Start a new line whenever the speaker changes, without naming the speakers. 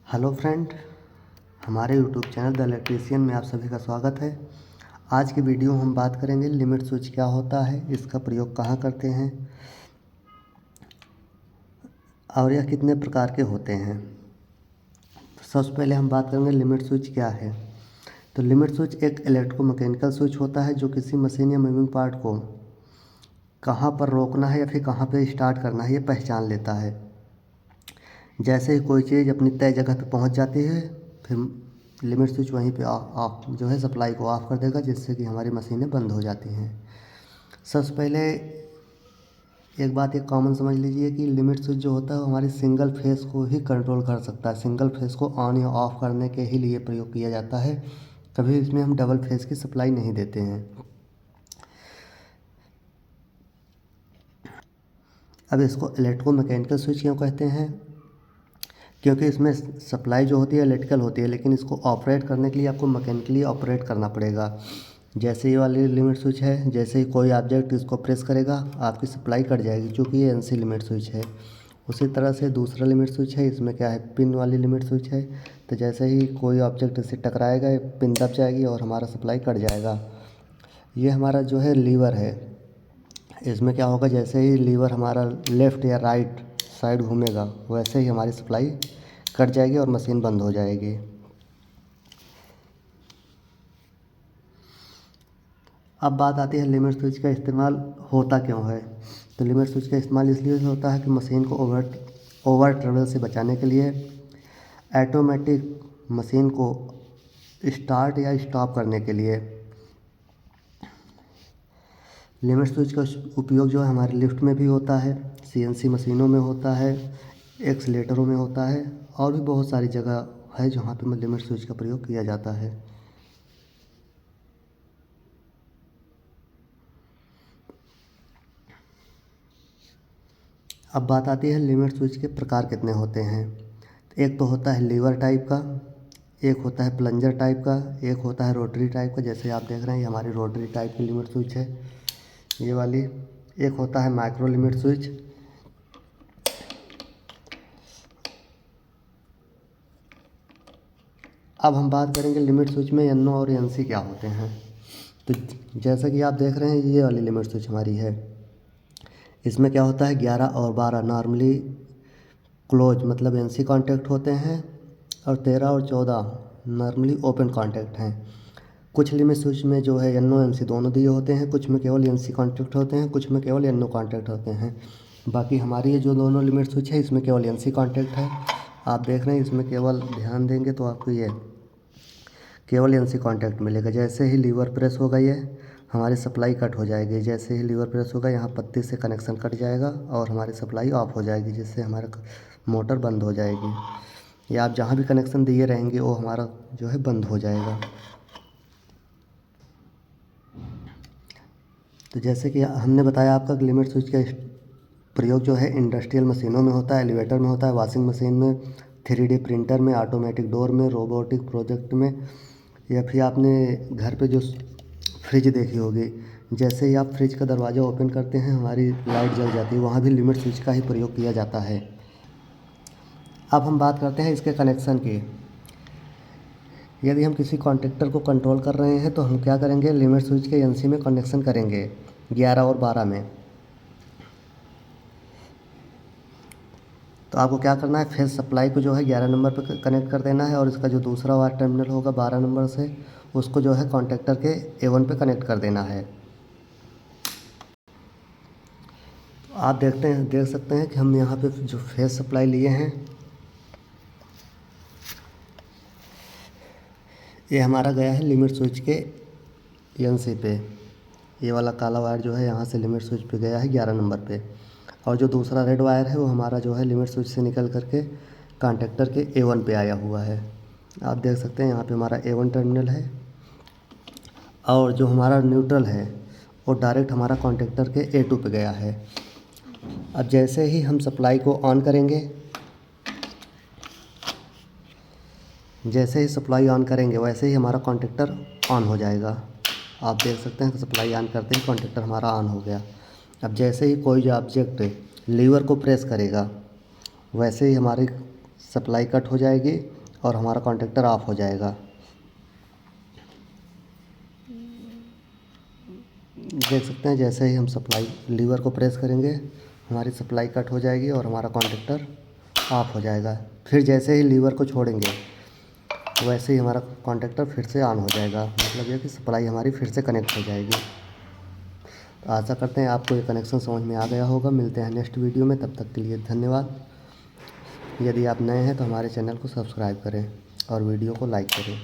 Hello friend, हमारे YouTube channel the electrician में आप सभी का स्वागत है। आज की वीडियो हम बात करेंगे लिमिट स्विच क्या होता है, इसका प्रयोग कहाँ करते हैं और यह कितने प्रकार के होते हैं। तो सबसे पहले हम बात करेंगे लिमिट स्विच क्या है। तो लिमिट स्विच एक इलेक्ट्रोमैकेनिकल स्विच होता है जो किसी मशीन या मूविंग पार्ट को कहाँ पर रोकना है या फिर कहाँ पर स्टार्ट करना है ये पहचान लेता है। जैसे ही कोई चीज़ अपनी तय जगह पे पहुंच जाती है, फिर लिमिट स्विच वहीं पे ऑफ जो है सप्लाई को ऑफ़ कर देगा, जिससे कि हमारी मशीनें बंद हो जाती हैं। सबसे पहले एक कॉमन समझ लीजिए कि लिमिट स्विच जो होता है वो हमारी सिंगल फेस को ही कंट्रोल कर सकता है। सिंगल फेस को ऑन या ऑफ़ करने के ही लिए प्रयोग किया जाता है। कभी इसमें हम डबल फेस की सप्लाई नहीं देते हैं। अब इसको इलेक्ट्रोमैकेनिकल स्विच क्यों कहते हैं? क्योंकि इसमें सप्लाई जो होती है इलेक्ट्रिकल होती है, लेकिन इसको ऑपरेट करने के लिए आपको मैकेनिकली ऑपरेट करना पड़ेगा। जैसे ये वाली लिमिट स्विच है, जैसे ही कोई ऑब्जेक्ट इसको प्रेस करेगा आपकी सप्लाई कट जाएगी, क्योंकि ये एनसी लिमिट स्विच है। उसी तरह से दूसरा लिमिट स्विच है, इसमें क्या है, पिन वाली लिमिट स्विच है। तो जैसे ही कोई ऑब्जेक्ट इससे टकराएगा पिन दब जाएगी और हमारा सप्लाई कट जाएगा। ये हमारा जो है लीवर है, इसमें क्या होगा, जैसे ही लीवर हमारा लेफ़्ट या राइट साइड घूमेगा वैसे ही हमारी सप्लाई कट जाएगी और मशीन बंद हो जाएगी। अब बात आती है लिमिट स्विच का इस्तेमाल होता क्यों है। तो लिमिट स्विच का इस्तेमाल इसलिए होता है कि मशीन को ओवर ट्रेवल से बचाने के लिए, ऑटोमेटिक मशीन को स्टार्ट या स्टॉप करने के लिए। लिमिट स्विच का उपयोग जो है हमारे लिफ्ट में भी होता है, सीएनसी मशीनों में होता है, एक्सीलेटरों में होता है, और भी बहुत सारी जगह है जहाँ पे लिमिट स्विच का प्रयोग किया जाता है। अब बात आती है लिमिट स्विच के प्रकार कितने होते हैं। एक तो होता है लीवर टाइप का, एक होता है प्लंजर टाइप का, एक होता है रोटरी टाइप का। जैसे आप देख रहे हैं ये हमारी रोटरी टाइप की लिमिट स्विच है ये वाली। एक होता है माइक्रो लिमिट स्विच। अब हम बात करेंगे लिमिट स्विच में एनओ और एनसी क्या होते हैं। तो जैसा कि आप देख रहे हैं ये वाली लिमिट स्विच हमारी है, इसमें क्या होता है 11 और 12 नॉर्मली क्लोज मतलब एनसी कांटेक्ट होते हैं, और 13 और 14 नॉर्मली ओपन कांटेक्ट हैं। कुछ लिमिट स्विच में जो है एनओ एनसी दोनों दिए होते हैं, कुछ में केवल एनसी कांटेक्ट होते हैं, कुछ में केवल एनओ कांटेक्ट होते हैं। बाकी हमारी ये जो दोनों लिमिट स्विच है इसमें केवल एनसी कांटेक्ट है। आप देख रहे हैं इसमें केवल ध्यान देंगे तो आपको ये केवल एनसी कांटेक्ट मिलेगा। जैसे ही लीवर प्रेस होगा ये हमारी सप्लाई कट हो जाएगी। जैसे ही लीवर प्रेस होगा यहाँ पत्ती से कनेक्शन कट जाएगा और हमारी सप्लाई ऑफ हो जाएगी, जिससे हमारा मोटर बंद हो जाएगी। या आप जहाँ भी कनेक्शन दिए रहेंगे वो हमारा जो है बंद हो जाएगा। तो जैसे कि हमने बताया आपका लिमिट स्विच का प्रयोग जो है इंडस्ट्रियल मशीनों में होता है, एलिवेटर में होता है, वॉशिंग मशीन में, 3D प्रिंटर में, ऑटोमेटिक डोर में, रोबोटिक प्रोजेक्ट में, या फिर आपने घर पे जो फ्रिज देखी होगी, जैसे ही आप फ्रिज का दरवाज़ा ओपन करते हैं हमारी लाइट जल जाती है, वहाँ भी लिमिट स्विच का ही प्रयोग किया जाता है। अब हम बात करते हैं इसके कनेक्शन की। यदि हम किसी कॉन्टेक्टर को कंट्रोल कर रहे हैं तो हम क्या करेंगे, लिमिट स्विच के एनसी में कनेक्शन करेंगे 11 और 12 में। तो आपको क्या करना है, फेज सप्लाई को जो है 11 नंबर पर कनेक्ट कर देना है, और इसका जो दूसरा वायर टर्मिनल होगा 12 नंबर से उसको जो है कॉन्टेक्टर के A1 पे कनेक्ट कर देना है। तो आप देख सकते हैं कि हम यहाँ पे जो फेज सप्लाई लिए हैं ये हमारा गया है लिमिट स्विच के एनसी पे। ये वाला काला वायर जो है यहाँ से लिमिट स्विच पे गया है 11 नंबर पे, और जो दूसरा रेड वायर है वो हमारा जो है लिमिट स्विच से निकल करके कॉन्टेक्टर के A1 पे आया हुआ है। आप देख सकते हैं यहाँ पे हमारा A1 टर्मिनल है, और जो हमारा न्यूट्रल है वो डायरेक्ट हमारा कॉन्टेक्टर के A2 पे गया है। अब जैसे ही हम सप्लाई को ऑन करेंगे, जैसे ही सप्लाई ऑन करेंगे वैसे ही हमारा कॉन्टेक्टर ऑन हो जाएगा। आप देख सकते हैं कि सप्लाई ऑन करते ही कॉन्टेक्टर हमारा ऑन हो गया। अब जैसे ही कोई जो ऑब्जेक्ट लीवर को प्रेस करेगा वैसे ही हमारी सप्लाई कट हो जाएगी और हमारा कॉन्टैक्टर ऑफ हो जाएगा। देख सकते हैं जैसे ही हम सप्लाई लीवर को प्रेस करेंगे हमारी सप्लाई कट हो जाएगी और हमारा कॉन्टैक्टर ऑफ हो जाएगा। फिर जैसे ही लीवर को छोड़ेंगे वैसे ही हमारा कॉन्टैक्टर फिर से ऑन हो जाएगा, मतलब ये कि सप्लाई हमारी फिर से कनेक्ट हो जाएगी। तो आशा करते हैं आपको ये कनेक्शन समझ में आ गया होगा। मिलते हैं नेक्स्ट वीडियो में, तब तक के लिए धन्यवाद। यदि आप नए हैं तो हमारे चैनल को सब्सक्राइब करें और वीडियो को लाइक करें।